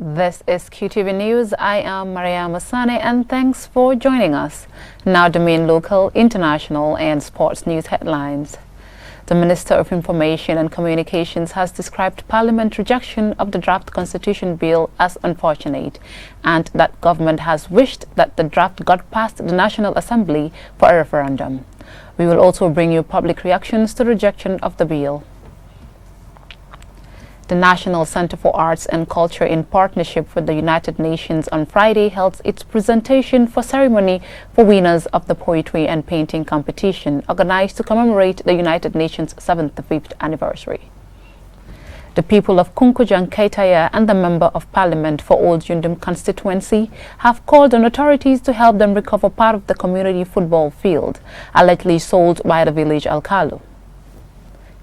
This is Qtv News. I am Maria Masane and thanks for joining us. Now the main local, international and sports news headlines. The Minister of Information and Communications has described Parliament's rejection of the draft constitution bill as unfortunate and that government has wished that the draft got past the National Assembly for a referendum. We will also bring you public reactions to the rejection of the bill. The National Center for Arts and Culture, in partnership with the United Nations, on Friday held its presentation for ceremony for winners of the poetry and painting competition organized to commemorate the United Nations 75th anniversary. The people of Kunkujang Kaitaya and the Member of Parliament for Old Yundum constituency have called on authorities to help them recover part of the community football field, allegedly sold by the village Alkalu.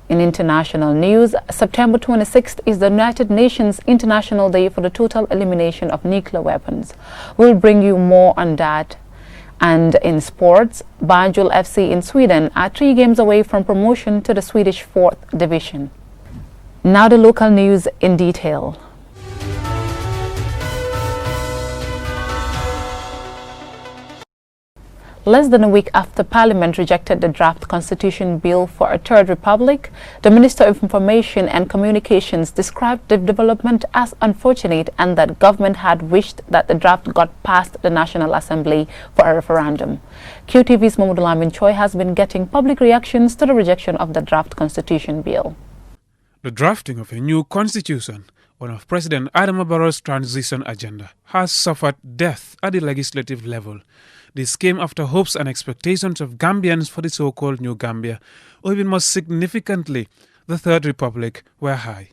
In international news, September 26th is the United Nations International Day for the Total Elimination of Nuclear Weapons. We'll bring you more on that. And in sports, Banjul FC in Sweden are 3 games away from promotion to the Swedish 4th Division. Now the local news in detail. Less than a week after Parliament rejected the draft constitution bill for a third republic, the Minister of Information and Communications described the development as unfortunate and that government had wished that the draft got past the National Assembly for a referendum. QTV's Mamudulamin Choi has been getting public reactions to the rejection of the draft constitution bill. The drafting of a new constitution, one of President Adama Barrow's transition agenda, has suffered death at the legislative level. This came after hopes and expectations of Gambians for the so-called New Gambia, or even more significantly, the Third Republic, were high.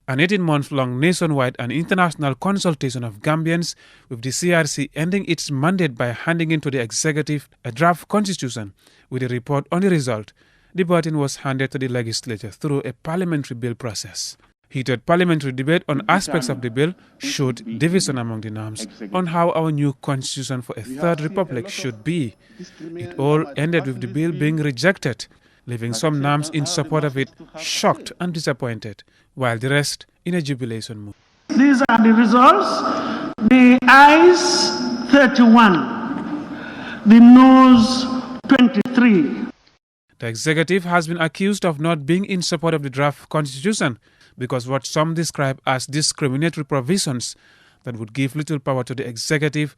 An 18-month-long nationwide and international consultation of Gambians, with the CRC ending its mandate by handing in to the executive a draft constitution. With a report on the result, the baton was handed to the legislature through a parliamentary bill process. Heated parliamentary debate on aspects of the bill showed division among the NAMs on how our new constitution for a third republic should be. It all ended with the bill being rejected, leaving some NAMs in support of it shocked and disappointed, while the rest in a jubilation mood. These are the results. The ayes 31, the noes 23. The executive has been accused of not being in support of the draft constitution because what some describe as discriminatory provisions that would give little power to the executive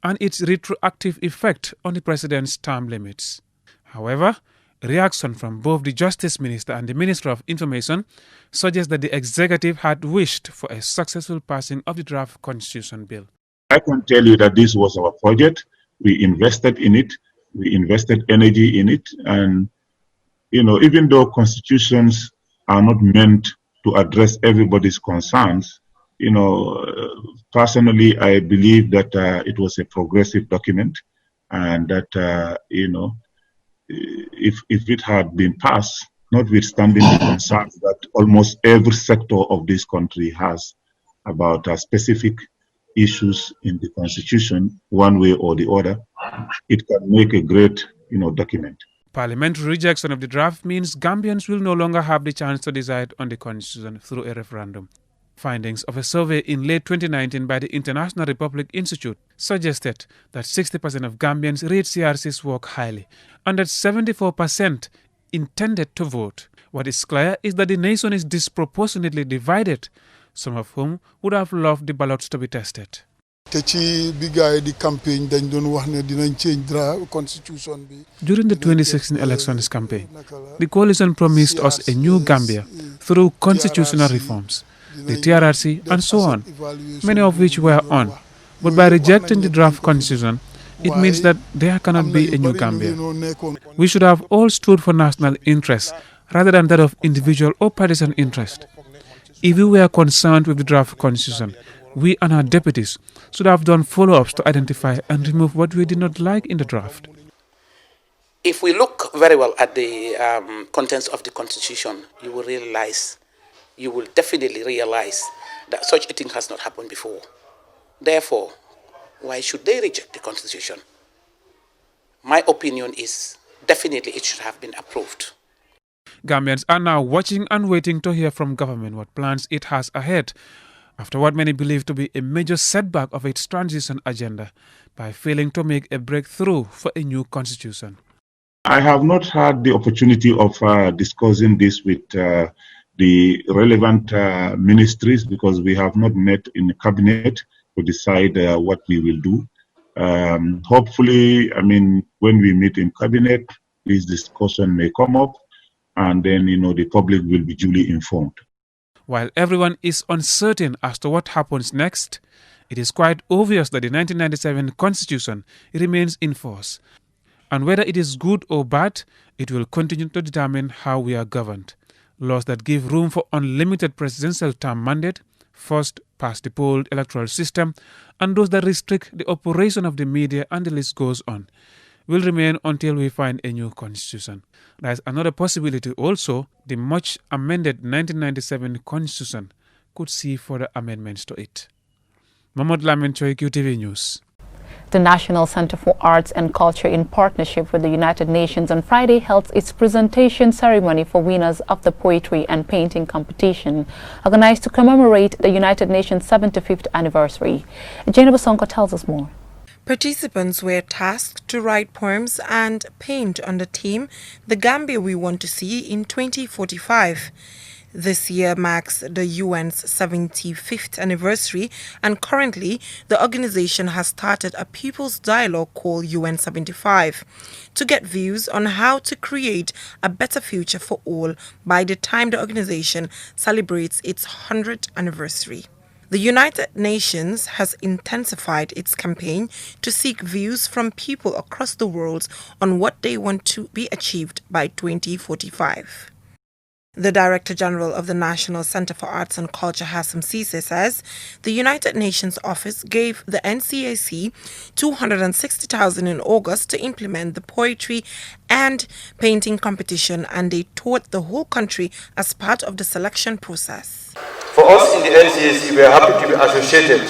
and its retroactive effect on the president's term limits. However, reaction from both the Justice Minister and the Minister of Information suggests that the executive had wished for a successful passing of the draft constitution bill. I can tell you that this was our project. We invested in it. We invested energy in it. And, even though constitutions are not meant to address everybody's concerns, personally, I believe that it was a progressive document, and that, if it had been passed, notwithstanding the concerns that almost every sector of this country has about specific issues in the Constitution, one way or the other, it can make a great, document. Parliamentary rejection of the draft means Gambians will no longer have the chance to decide on the Constitution through a referendum. Findings of a survey in late 2019 by the International Republic Institute suggested that 60% of Gambians rate CRC's work highly and that 74% intended to vote. What is clear is that the nation is disproportionately divided, some of whom would have loved the ballots to be tested. During the 2016 elections campaign, the coalition promised us a new Gambia through constitutional reforms, the TRRC and so on, many of which were on. But by rejecting the draft constitution, it means that there cannot be a new Gambia. We should have all stood for national interest rather than that of individual or partisan interest. If we were concerned with the draft constitution, we and our deputies should have done follow-ups to identify and remove what we did not like in the draft. If we look very well at the contents of the Constitution, you will definitely realize that such a thing has not happened before. Therefore, why should they reject the Constitution? My opinion is definitely it should have been approved. Gambians are now watching and waiting to hear from government what plans it has ahead after what many believe to be a major setback of its transition agenda by failing to make a breakthrough for a new constitution. I have not had the opportunity of discussing this with the relevant ministries because we have not met in the cabinet to decide what we will do. Hopefully, when we meet in cabinet, this discussion may come up and then, the public will be duly informed. While everyone is uncertain as to what happens next, it is quite obvious that the 1997 Constitution remains in force. And whether it is good or bad, it will continue to determine how we are governed. Laws that give room for unlimited presidential term mandate, first past the poll electoral system, and those that restrict the operation of the media, and the list goes on, will remain until we find a new constitution. There is another possibility also: the much amended 1997 Constitution could see further amendments to it. Mahmoud Lamin Choi, Qtv News. The National Center for Arts and Culture, in partnership with the United Nations, on Friday held its presentation ceremony for winners of the poetry and painting competition, organized to commemorate the United Nations 75th anniversary. Jaina Basonko tells us more. Participants were tasked to write poems and paint on the theme "The Gambia We Want to See in 2045. This year marks the UN's 75th anniversary, and currently the organization has started a people's dialogue called UN 75 to get views on how to create a better future for all by the time the organization celebrates its 100th anniversary. The United Nations has intensified its campaign to seek views from people across the world on what they want to be achieved by 2045. The Director General of the National Center for Arts and Culture, Hassam Cisse, says the United Nations office gave the NCAC $260,000 in August to implement the poetry and painting competition, and they toured the whole country as part of the selection process. For us in the NCAC, we are happy to be associated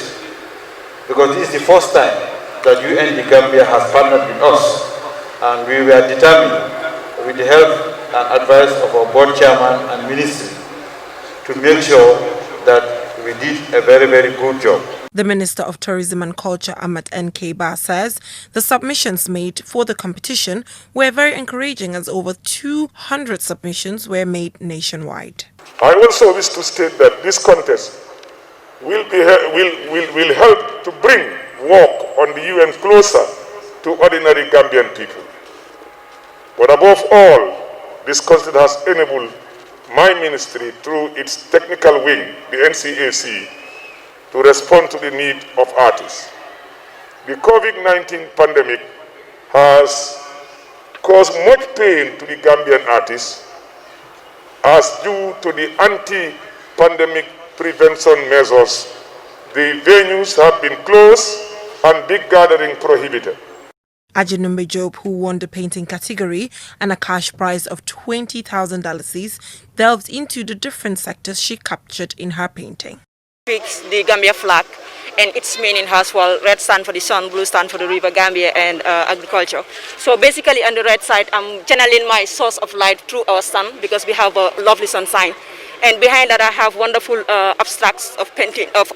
because this is the first time that UN the Gambia has partnered with us, and we were determined, with the help and advice of our board chairman and ministry, to make sure that we did a very, very good job. The Minister of Tourism and Culture, Ahmed N.K. Ba, says the submissions made for the competition were very encouraging, as over 200 submissions were made nationwide. I also wish to state that this contest will help to bring work on the UN closer to ordinary Gambian people. But above all, this contest has enabled my ministry through its technical wing, the NCAC, to respond to the need of artists. The COVID-19 pandemic has caused much pain to the Gambian artists, as due to the anti-pandemic prevention measures, the venues have been closed and big gathering prohibited. Ajinumbe Job, who won the painting category and a cash prize of $20,000, delved into the different sectors she captured in her painting. The Gambia flag and its meaning as well. Red stand for the sun, blue stand for the river Gambia and agriculture. So basically on the red side, I'm channeling my source of light through our sun, because we have a lovely sunshine. And behind that I have wonderful abstracts of painting of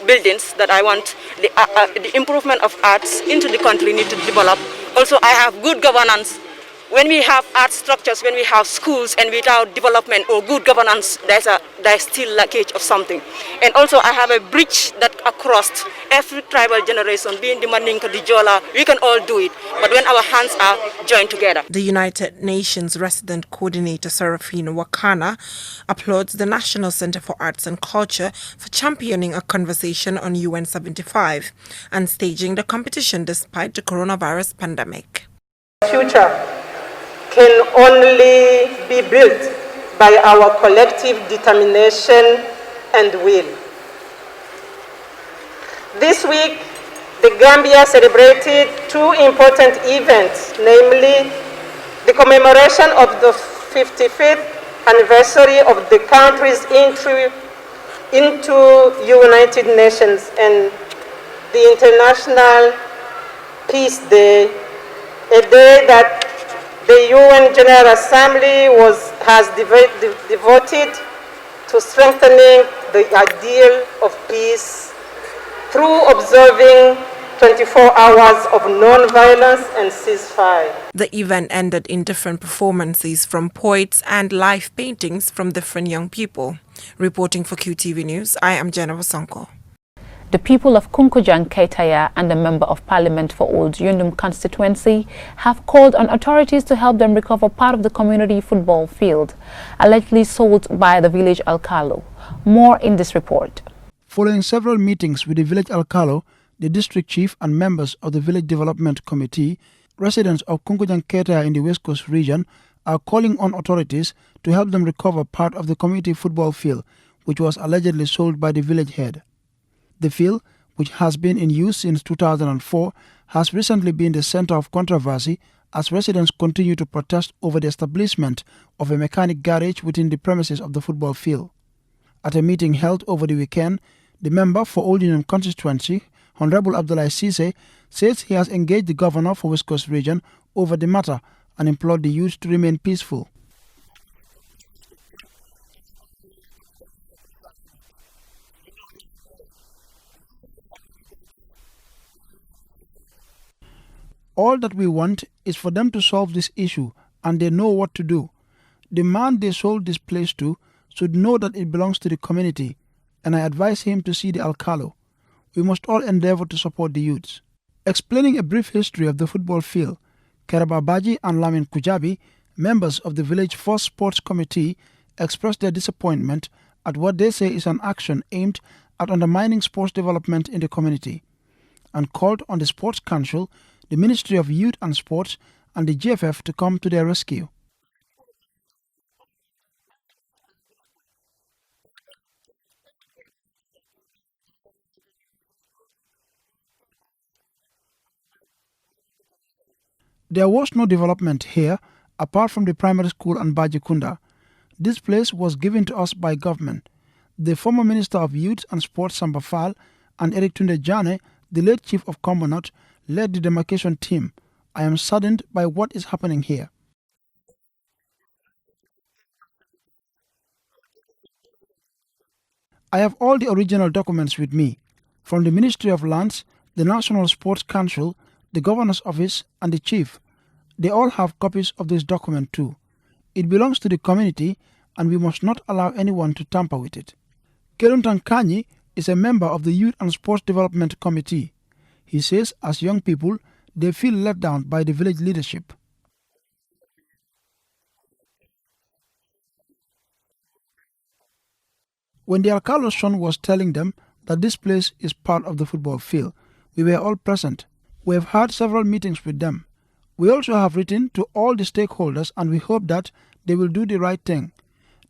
buildings that I want the improvement of arts into the country need to develop. Also I have good governance. When we have art structures, when we have schools, and without development or good governance, there's still lackage of something. And also I have a bridge that across every tribal generation, being the Mandinka, the Jola, we can all do it. But when our hands are joined together. The United Nations Resident Coordinator Serafina Wakana applauds the National Center for Arts and Culture for championing a conversation on UN 75 and staging the competition despite the coronavirus pandemic. Future can only be built by our collective determination and will. This week, the Gambia celebrated two important events, namely the commemoration of the 55th anniversary of the country's entry into United Nations and the International Peace Day, a day that the UN General Assembly has devoted to strengthening the ideal of peace through observing 24 hours of non-violence and ceasefire. The event ended in different performances from poets and live paintings from different young people. Reporting for QTV News, I am Jennifer Sonko. The people of Kunkujang Kaitaya and the Member of Parliament for Old Yundum constituency have called on authorities to help them recover part of the community football field, allegedly sold by the village alcalo. More in this report. Following several meetings with the village alcalo, the district chief and members of the village development committee, residents of Kunkujang Kaitaya in the West Coast region are calling on authorities to help them recover part of the community football field, which was allegedly sold by the village head. The field, which has been in use since 2004, has recently been the center of controversy as residents continue to protest over the establishment of a mechanic garage within the premises of the football field. At a meeting held over the weekend, the member for Old Union constituency, Honorable Abdullah Sise, says he has engaged the governor for West Coast region over the matter and implored the youth to remain peaceful. All that we want is for them to solve this issue, and they know what to do. The man they sold this place to should know that it belongs to the community, and I advise him to see the alcalo. We must all endeavor to support the youths. Explaining a brief history of the football field, Keraba Baji and Lamin Kujabi, members of the village first sports committee, expressed their disappointment at what they say is an action aimed at undermining sports development in the community, and called on the Sports Council, the Ministry of Youth and Sports, and the GFF to come to their rescue. There was no development here apart from the primary school and Bajikunda. This place was given to us by government. The former Minister of Youth and Sports Samba Fall and Eric Tunde Jane, the late Chief of Combonat, led the demarcation team. I am saddened by what is happening here. I have all the original documents with me, from the Ministry of Lands, the National Sports Council, the Governor's Office, and the Chief. They all have copies of this document too. It belongs to the community, and we must not allow anyone to tamper with it. Keluntan Kanyi is a member of the Youth and Sports Development Committee. He says, as young people, they feel let down by the village leadership. When the alcalo's son was telling them that this place is part of the football field, we were all present. We have had several meetings with them. We also have written to all the stakeholders, and we hope that they will do the right thing.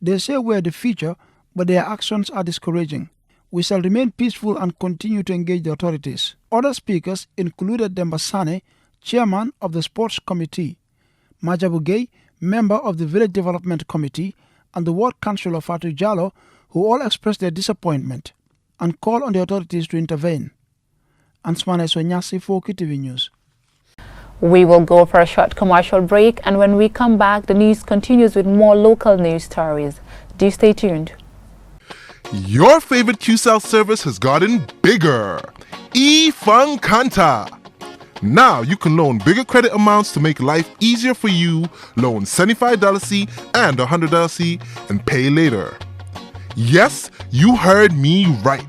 They say we are the future, but their actions are discouraging. We shall remain peaceful and continue to engage the authorities. Other speakers included Demba Sane, chairman of the sports committee, Majabu Gay, member of the village development committee, and the ward councillor Fatu Jallo, who all expressed their disappointment and called on the authorities to intervene. Ansmane Sonyasi for Qtv News. We will go for a short commercial break, and when we come back, the news continues with more local news stories. Do stay tuned. Your favorite QCell service has gotten bigger. eFunkanta. Now you can loan bigger credit amounts to make life easier for you. Loan $75 and $100 and pay later. Yes, you heard me right.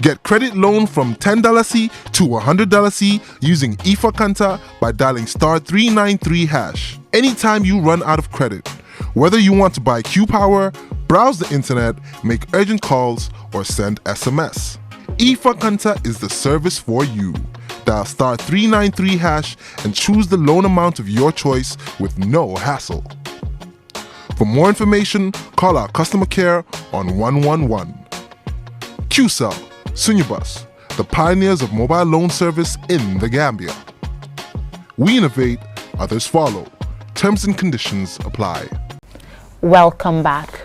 Get credit loan from $10 to $100 using eFunkanta by dialing *393#. Anytime you run out of credit, whether you want to buy Q Power, browse the internet, make urgent calls, or send SMS. eFunkanta is the service for you. Dial *393# and choose the loan amount of your choice with no hassle. For more information, call our customer care on 111. QCell, Sunyabus, the pioneers of mobile loan service in the Gambia. We innovate, others follow. Terms and conditions apply. Welcome back.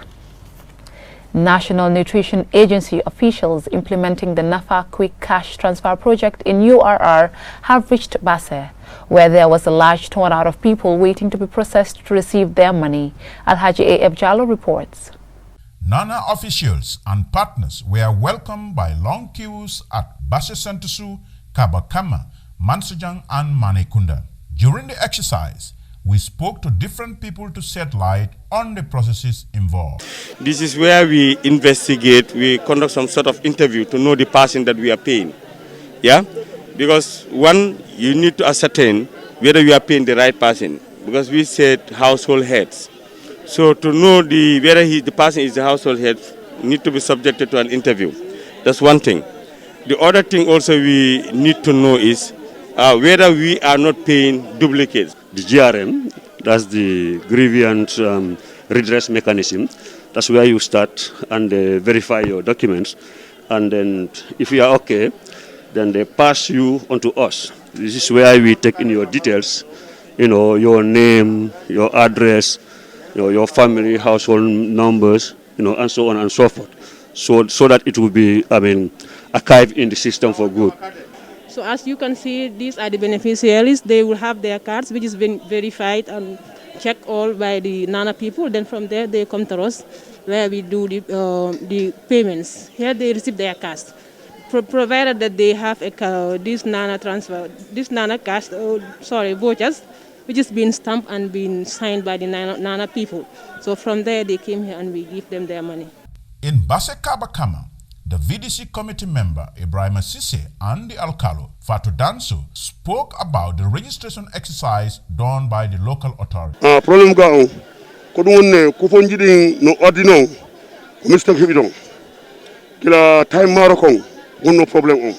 National Nutrition Agency officials implementing the NAFA Quick Cash Transfer Project in URR have reached Basse, where there was a large turnout of people waiting to be processed to receive their money. Alhaji A.F. Jallo reports. Nana officials and partners were welcomed by long queues at Basse Sentosu, Kabakama, Mansujang, and Manekunda. During the exercise, we spoke to different people to shed light on the processes involved. This is where we investigate, we conduct some sort of interview to know the person that we are paying. Yeah? Because one, you need to ascertain whether you are paying the right person. Because we said household heads. So to know whether the person is the household head, need to be subjected to an interview. That's one thing. The other thing also we need to know is whether we are not paying duplicates. The GRM, that's the grievance redress mechanism. That's where you start and verify your documents. And then if you are okay, then they pass you on to us. This is where we take in your details, your name, your address, your family, household numbers, and so on and so forth. So that it will be, archived in the system for good. So as you can see, these are the beneficiaries. They will have their cards, which is been verified and checked all by the NANA people. Then from there, they come to us, where we do the payments. Here they receive their cards, provided that they have this NANA transfer, this NANA cash, vouchers, which is being stamped and being signed by the NANA people. So from there, they came here and we give them their money. In Basse Kabakama, the VDC committee member Ibrahim Sisse and the Alcalo, Fatou Danso, spoke about the registration exercise done by the local authority. Problem ga ko dum ko fonjidi no ordino ko mista hebidon kila time marokon no problem on.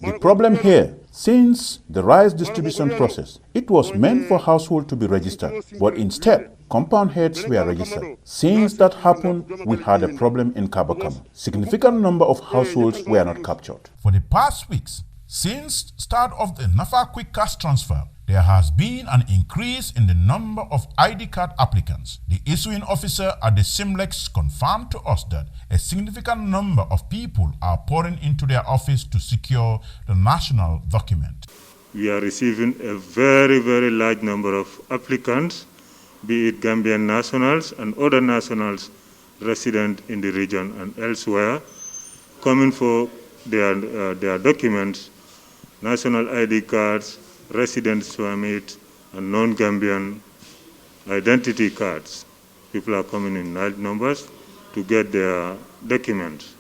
The problem here, since the rice distribution process, it was meant for household to be registered, but instead, compound heads were registered. Since that happened, we had a problem in Kabakama. Significant number of households were not captured. For the past weeks, since start of the NAFA quick cash transfer, there has been an increase in the number of ID card applicants. The issuing officer at the Simlex confirmed to us that a significant number of people are pouring into their office to secure the national document. We are receiving a very, very large number of applicants, be it Gambian nationals and other nationals resident in the region and elsewhere, coming for their documents, national ID cards, residence permit, and non-Gambian identity cards. People are coming in large numbers to get their documents.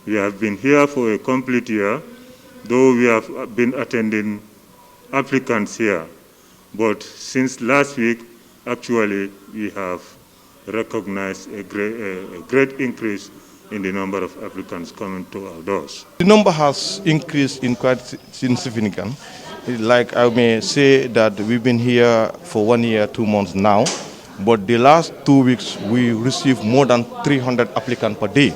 We have been here for a complete year, though we have been attending applicants here. But since last week, actually, we have recognized a great increase in the number of applicants coming to our doors. The number has increased in quite significant. Like I may say that we've been here for 1 year, 2 months now, but the last 2 weeks we received more than 300 applicants per day.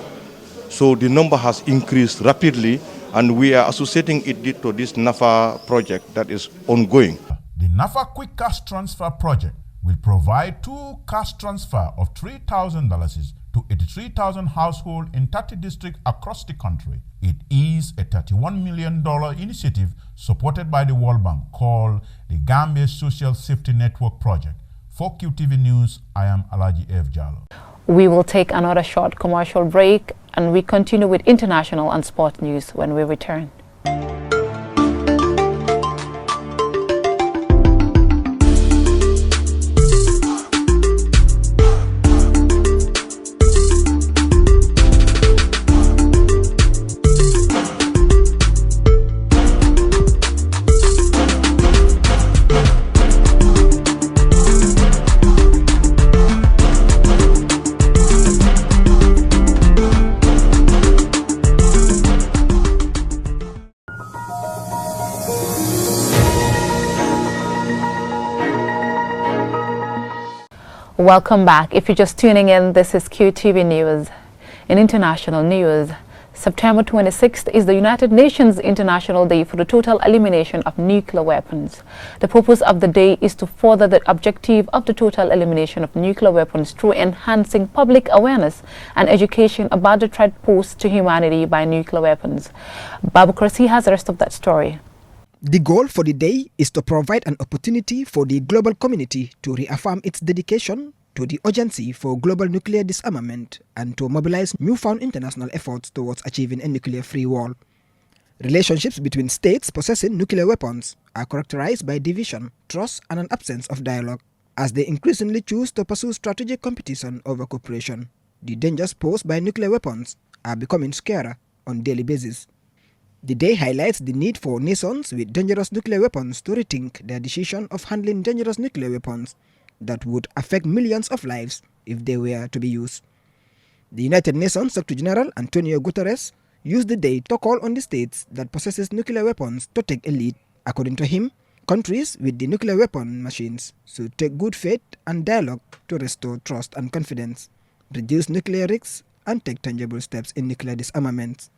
So the number has increased rapidly, and we are associating it to this NAFA project that is ongoing. The NAFA Quick Cash Transfer Project will provide 2 cash transfer of $3,000 to 83,000 households in 30 districts across the country. It is a $31 million initiative supported by the World Bank called the Gambia Social Safety Network Project. For Qtv News, I am Alaji F. Jallo. We will take another short commercial break and we continue with international and sport news when we return. Welcome back. If you're just tuning in, this is Qtv News. In international news, September 26th is the United Nations International Day for the total elimination of nuclear weapons. The purpose of the day is to further the objective of the total elimination of nuclear weapons through enhancing public awareness and education about the threat posed to humanity by nuclear weapons. Babu Krasi has the rest of that story. The goal for the day is to provide an opportunity for the global community to reaffirm its dedication to the urgency for global nuclear disarmament and to mobilize newfound international efforts towards achieving a nuclear-free world. Relationships between states possessing nuclear weapons are characterized by division, trust, and an absence of dialogue, as they increasingly choose to pursue strategic competition over cooperation. The dangers posed by nuclear weapons are becoming scarier on a daily basis. The day highlights the need for nations with dangerous nuclear weapons to rethink their decision of handling dangerous nuclear weapons that would affect millions of lives if they were to be used. The United Nations Secretary General Antonio Guterres used the day to call on the states that possesses nuclear weapons to take a lead. According to him, countries with the nuclear weapon machines should take good faith and dialogue to restore trust and confidence, reduce nuclear risks, and take tangible steps in nuclear disarmament.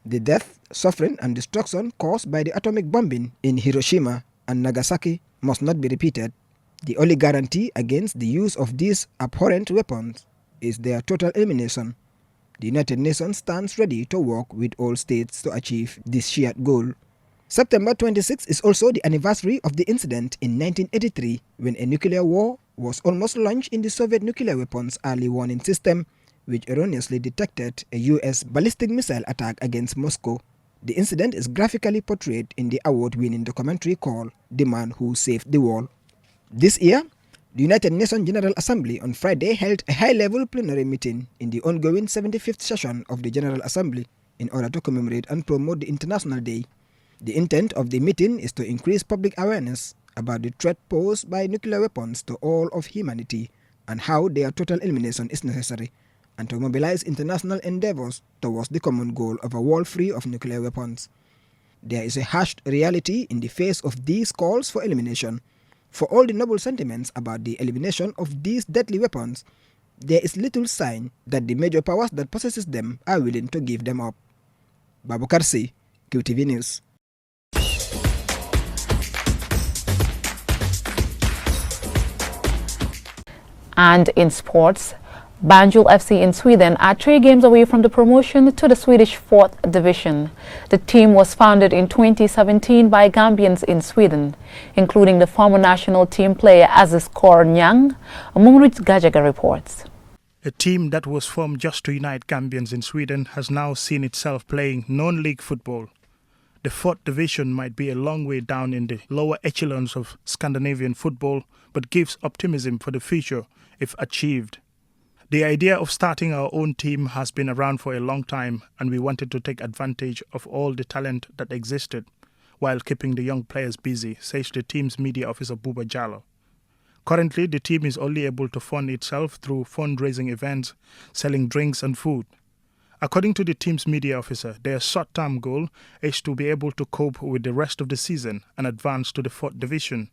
The death, suffering, and destruction caused by the atomic bombing in Hiroshima and Nagasaki must not be repeated. The only guarantee against the use of these abhorrent weapons is their total elimination. The United Nations stands ready to work with all states to achieve this shared goal. September 26 is also the anniversary of the incident in 1983 when a nuclear war was almost launched in the Soviet nuclear weapons early warning system, which erroneously detected a U.S. ballistic missile attack against Moscow. The incident is graphically portrayed in the award-winning documentary called The Man Who Saved the World. This year, the United Nations General Assembly on Friday held a high-level plenary meeting in the ongoing 75th session of the General Assembly in order to commemorate and promote the International Day. The intent of the meeting is to increase public awareness about the threat posed by nuclear weapons to all of humanity and how their total elimination is necessary, and to mobilize international endeavors towards the common goal of a world free of nuclear weapons. There is a harsh reality in the face of these calls for elimination. For all the noble sentiments about the elimination of these deadly weapons, there is little sign that the major powers that possesses them are willing to give them up. Babukar C, Qtv News. And in sports, Banjul FC in Sweden are 3 games away from the promotion to the Swedish 4th division. The team was founded in 2017 by Gambians in Sweden, including the former national team player Aziz Kor Nyang. Mungrit Gajaga reports. A team that was formed just to unite Gambians in Sweden has now seen itself playing non-league football. The 4th division might be a long way down in the lower echelons of Scandinavian football, but gives optimism for the future if achieved. The idea of starting our own team has been around for a long time, and we wanted to take advantage of all the talent that existed while keeping the young players busy, says the team's media officer Buba Jallo. Currently, the team is only able to fund itself through fundraising events, selling drinks and food. According to the team's media officer, their short-term goal is to be able to cope with the rest of the season and advance to the 4th division.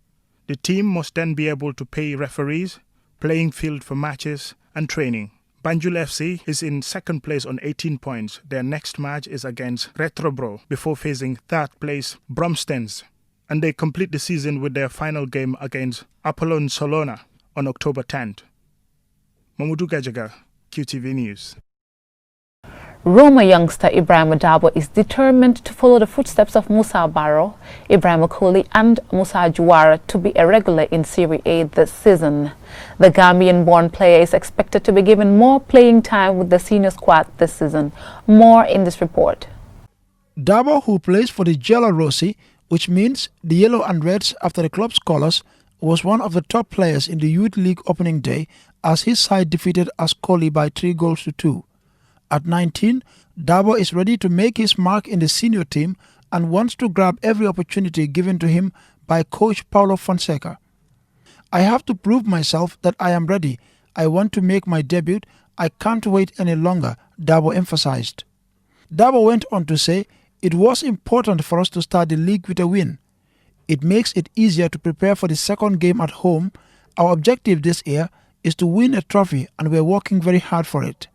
The team must then be able to pay referees, playing field for matches, and training. Banjul FC is in 2nd place on 18 points. Their next match is against Retrobro before facing 3rd place Bromstens. And they complete the season with their final game against Apollon Solona on October 10th. Mamudu Gajaga, QTV News. Roma youngster Ibrahim Dabo is determined to follow the footsteps of Musa Barrow, Ibrahim Kohli and Musa Juara to be a regular in Serie A this season. The Gambian-born player is expected to be given more playing time with the senior squad this season. More in this report. Dabo, who plays for the Giallorossi, which means the yellow and reds after the club's colours, was one of the top players in the Youth League opening day as his side defeated Ascoli by 3-2. At 19, Dabo is ready to make his mark in the senior team and wants to grab every opportunity given to him by coach Paulo Fonseca. I have to prove myself that I am ready. I want to make my debut. I can't wait any longer, Dabo emphasized. Dabo went on to say, it was important for us to start the league with a win. It makes it easier to prepare for the second game at home. Our objective this year is to win a trophy and we're working very hard for it.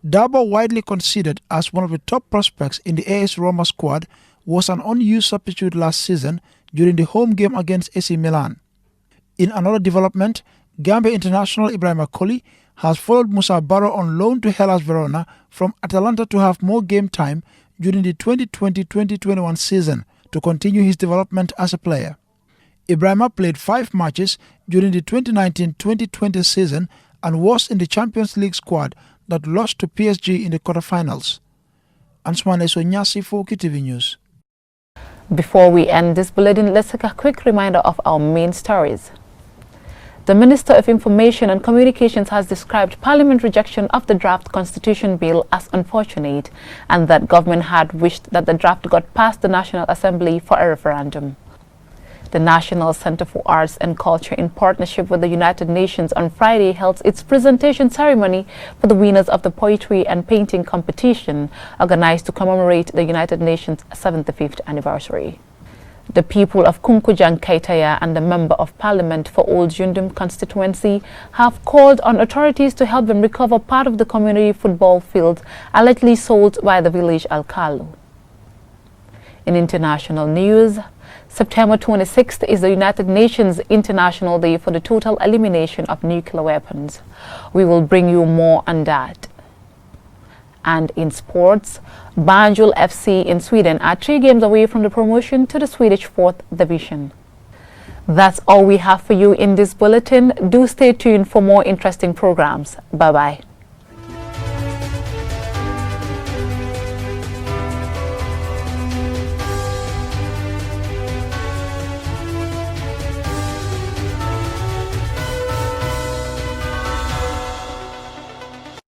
Dabo, widely considered as one of the top prospects in the AS Roma squad, was an unused substitute last season during the home game against AC Milan. In another development, Gambia international Ibrahim Kohli has followed Musa Barrow on loan to Hellas Verona from Atalanta to have more game time during the 2020-2021 season to continue his development as a player. Ibrahima played 5 matches during the 2019-2020 season and was in the Champions League squad that lost to PSG in the quarterfinals. Ansmane Sonyasi for Qtv News. Before we end this bulletin, let's take a quick reminder of our main stories. The Minister of Information and Communications has described Parliament rejection of the draft Constitution Bill as unfortunate and that government had wished that the draft got past the National Assembly for a referendum. The National Center for Arts and Culture, in partnership with the United Nations, on Friday held its presentation ceremony for the winners of the poetry and painting competition organized to commemorate the United Nations' 75th anniversary. The people of Kunkujang Kaitaya and the Member of Parliament for Old Jundum constituency have called on authorities to help them recover part of the community football field allegedly sold by the village Alkalu. In international news, September 26th is the United Nations International Day for the total elimination of nuclear weapons. We will bring you more on that. And in sports, Banjul FC in Sweden are 3 games away from the promotion to the Swedish 4th Division. That's all we have for you in this bulletin. Do stay tuned for more interesting programs. Bye-bye.